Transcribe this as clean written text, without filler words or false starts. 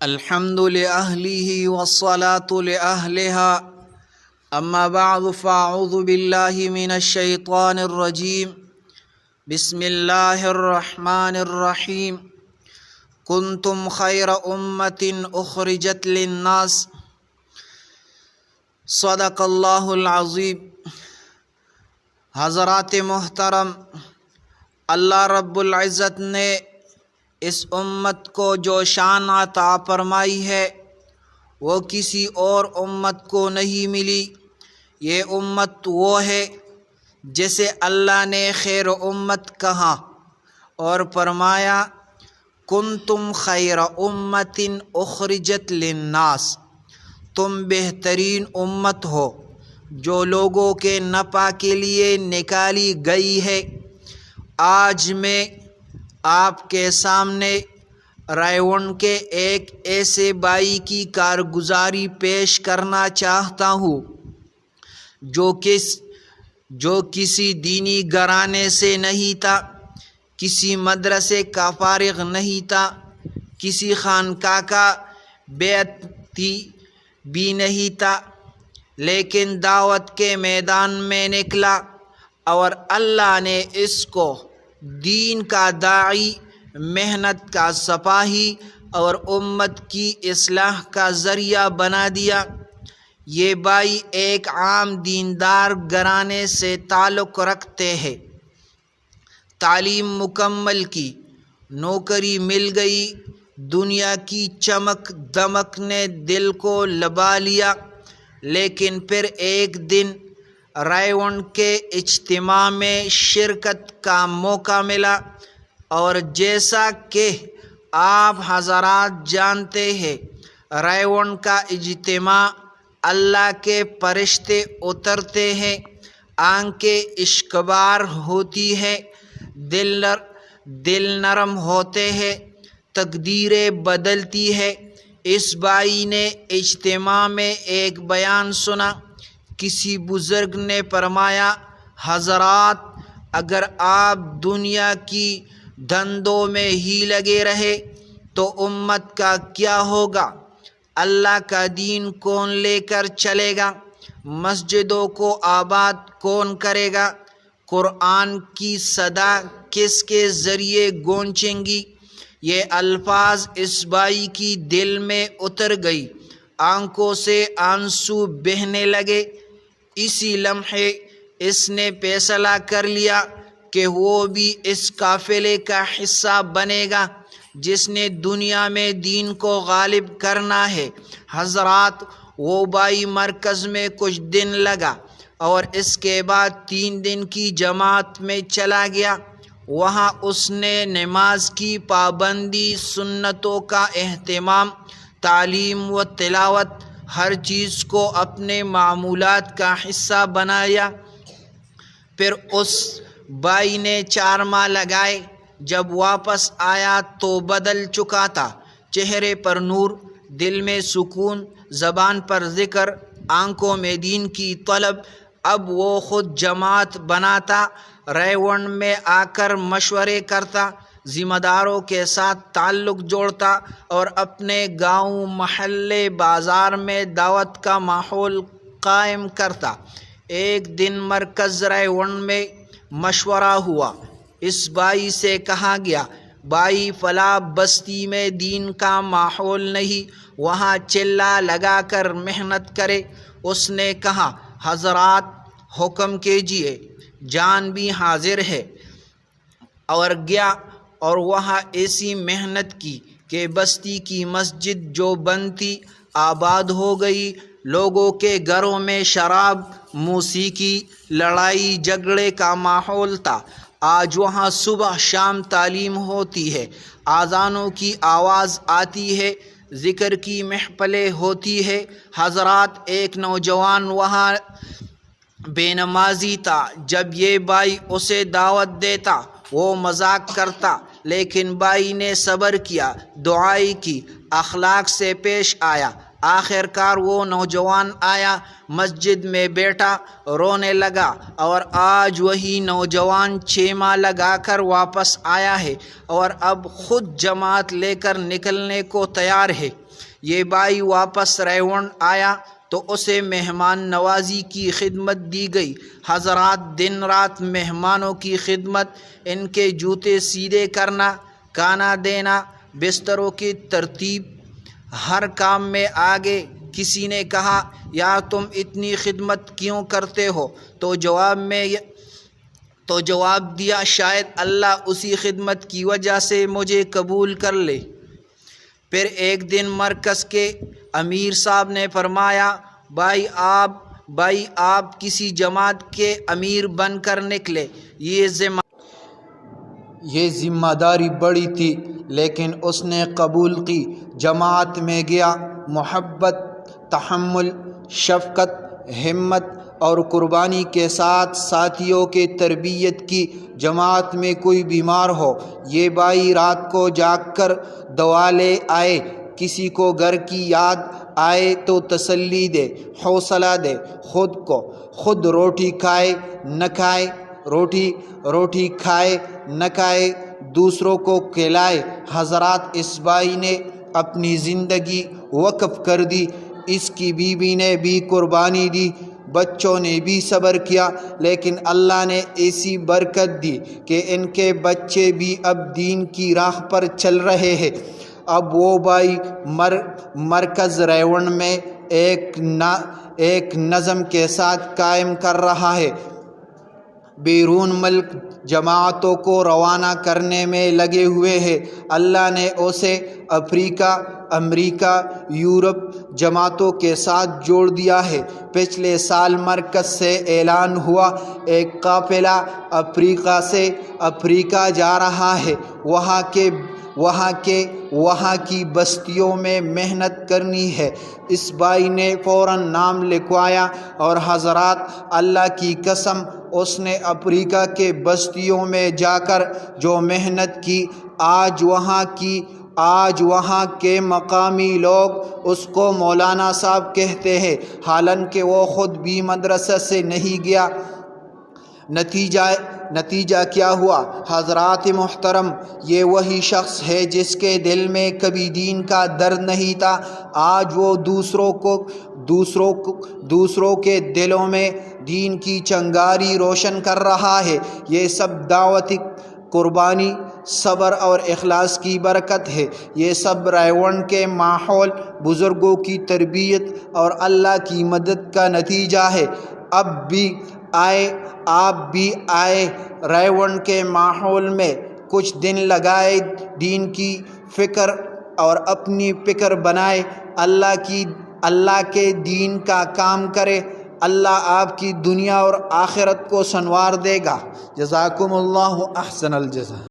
الحمد لأهله والصلاة لأهلها أما بعد فأعوذ بالله من الشيطان الرجيم بسم الله الرحمن الرحيم كنتم خير أمة أخرجت للناس صدق الله العظيم۔ حضرات محترم، اللہ رب العزت نے اس امت کو جو شان عطا فرمائی ہے وہ کسی اور امت کو نہیں ملی۔ یہ امت وہ ہے جسے اللہ نے خیر امت کہا اور فرمایا کنتم خیر امت اخرجت للناس، تم بہترین امت ہو جو لوگوں کے نفع کے لیے نکالی گئی ہے۔ آج میں آپ کے سامنے رائیون کے ایک ایسے بھائی کی کارگزاری پیش کرنا چاہتا ہوں جو کسی دینی گھرانے سے نہیں تھا، کسی مدرسے کا فارغ نہیں تھا، کسی خانقاہ کا بیعتی بھی نہیں تھا، لیکن دعوت کے میدان میں نکلا اور اللہ نے اس کو دین کا داعی، محنت کا سپاہی اور امت کی اصلاح کا ذریعہ بنا دیا۔ یہ بھائی ایک عام دیندار گھرانے سے تعلق رکھتے ہیں۔ تعلیم مکمل کی، نوکری مل گئی، دنیا کی چمک دمک نے دل کو لبھا لیا، لیکن پھر ایک دن رائیون کے اجتماع میں شرکت کا موقع ملا، اور جیسا کہ آپ حضرات جانتے ہیں رائیون کا اجتماع اللہ کے فرشتے اترتے ہیں، آنکھیں اشکبار ہوتی ہیں، دل نرم ہوتے ہیں، تقدیریں بدلتی ہے۔ اس بھائی نے اجتماع میں ایک بیان سنا۔ کسی بزرگ نے فرمایا حضرات، اگر آپ دنیا کی دھندوں میں ہی لگے رہے تو امت کا کیا ہوگا؟ اللہ کا دین کون لے کر چلے گا؟ مسجدوں کو آباد کون کرے گا؟ قرآن کی صدا کس کے ذریعے گونجیں گی؟ یہ الفاظ اس بھائی کی دل میں اتر گئی، آنکھوں سے آنسو بہنے لگے۔ اسی لمحے اس نے فیصلہ کر لیا کہ وہ بھی اس قافلے کا حصہ بنے گا جس نے دنیا میں دین کو غالب کرنا ہے۔ حضرات، وہ بھائی مرکز میں کچھ دن لگا اور اس کے بعد 3 دن کی جماعت میں چلا گیا۔ وہاں اس نے نماز کی پابندی، سنتوں کا اہتمام، تعلیم و تلاوت، ہر چیز کو اپنے معمولات کا حصہ بنایا۔ پھر اس بھائی نے 4 ماہ لگائے۔ جب واپس آیا تو بدل چکا تھا، چہرے پر نور، دل میں سکون، زبان پر ذکر، آنکھوں میں دین کی طلب۔ اب وہ خود جماعت بناتا، رائیون میں آ کر مشورے کرتا، ذمہ داروں کے ساتھ تعلق جوڑتا اور اپنے گاؤں، محلے، بازار میں دعوت کا ماحول قائم کرتا۔ ایک دن مرکز رائیون میں مشورہ ہوا۔ اس بھائی سے کہا گیا بھائی فلاں بستی میں دین کا ماحول نہیں، وہاں چلہ لگا کر محنت کرے۔ اس نے کہا حضرات حکم کیجئے، جان بھی حاضر ہے، اور گیا اور وہاں ایسی محنت کی کہ بستی کی مسجد جو بند تھی آباد ہو گئی۔ لوگوں کے گھروں میں شراب، موسیقی، لڑائی جھگڑے کا ماحول تھا۔ آج وہاں صبح شام تعلیم ہوتی ہے، اذانوں کی آواز آتی ہے، ذکر کی محفلیں ہوتی ہے۔ حضرات، ایک نوجوان وہاں بے نمازی تھا۔ جب یہ بھائی اسے دعوت دیتا وہ مذاق کرتا، لیکن بھائی نے صبر کیا، دعائیں کی، اخلاق سے پیش آیا۔ آخر کار وہ نوجوان آیا، مسجد میں بیٹھا، رونے لگا، اور آج وہی نوجوان 6 ماہ لگا کر واپس آیا ہے اور اب خود جماعت لے کر نکلنے کو تیار ہے۔ یہ بھائی واپس ریونڈ آیا تو اسے مہمان نوازی کی خدمت دی گئی۔ حضرات، دن رات مہمانوں کی خدمت، ان کے جوتے سیدھے کرنا، کھانا دینا، بستروں کی ترتیب، ہر کام میں آگے۔ کسی نے کہا، یا تم اتنی خدمت کیوں کرتے ہو؟ تو جواب دیا، شاید اللہ اسی خدمت کی وجہ سے مجھے قبول کر لے۔ پھر ایک دن مرکز کے امیر صاحب نے فرمایا، بھائی آپ کسی جماعت کے امیر بن کر نکلے، یہ ذمہ داری بڑی تھی، لیکن اس نے قبول کی۔ جماعت میں گیا، محبت، تحمل، شفقت، ہمت اور قربانی کے ساتھ ساتھیوں کی تربیت کی۔ جماعت میں کوئی بیمار ہو، یہ بھائی رات کو جاگ کر دوا لے آئے۔ کسی کو گھر کی یاد آئے تو تسلی دے، حوصلہ دے۔ خود روٹی کھائے نہ کھائے، دوسروں کو کھلائے۔ حضرات، اس بھائی نے اپنی زندگی وقف کر دی، اس کی بیوی نے بھی قربانی دی، بچوں نے بھی صبر کیا، لیکن اللہ نے ایسی برکت دی کہ ان کے بچے بھی اب دین کی راہ پر چل رہے ہیں۔ اب وہ بھائی مرکز ریونڈ میں ایک نظم کے ساتھ قائم کر رہا ہے، بیرون ملک جماعتوں کو روانہ کرنے میں لگے ہوئے ہیں۔ اللہ نے اسے افریقہ، امریکہ، یورپ جماعتوں کے ساتھ جوڑ دیا ہے۔ پچھلے سال مرکز سے اعلان ہوا، ایک قافلہ افریقہ سے افریقہ جا رہا ہے۔ وہاں کی بستیوں میں محنت کرنی ہے۔ اس بھائی نے فوراً نام لکھوایا، اور حضرات، اللہ کی قسم، اس نے افریقہ کے بستیوں میں جا کر جو محنت کی، آج وہاں کے مقامی لوگ اس کو مولانا صاحب کہتے ہیں، حالانکہ وہ خود بھی مدرسہ سے نہیں گیا۔ نتیجہ کیا ہوا؟ حضرات محترم، یہ وہی شخص ہے جس کے دل میں کبھی دین کا درد نہیں تھا، آج وہ دوسروں کے دلوں میں دین کی چنگاری روشن کر رہا ہے۔ یہ سب دعوتی قربانی، صبر اور اخلاص کی برکت ہے۔ یہ سب ریونڈ کے ماحول، بزرگوں کی تربیت اور اللہ کی مدد کا نتیجہ ہے۔ آپ بھی آئے ریونڈ کے ماحول میں کچھ دن لگائے، دین کی فکر اور اپنی فکر بنائے، اللہ کے دین کا کام کرے۔ اللہ آپ کی دنیا اور آخرت کو سنوار دے گا۔ جزاکم اللہ احسن الجزا۔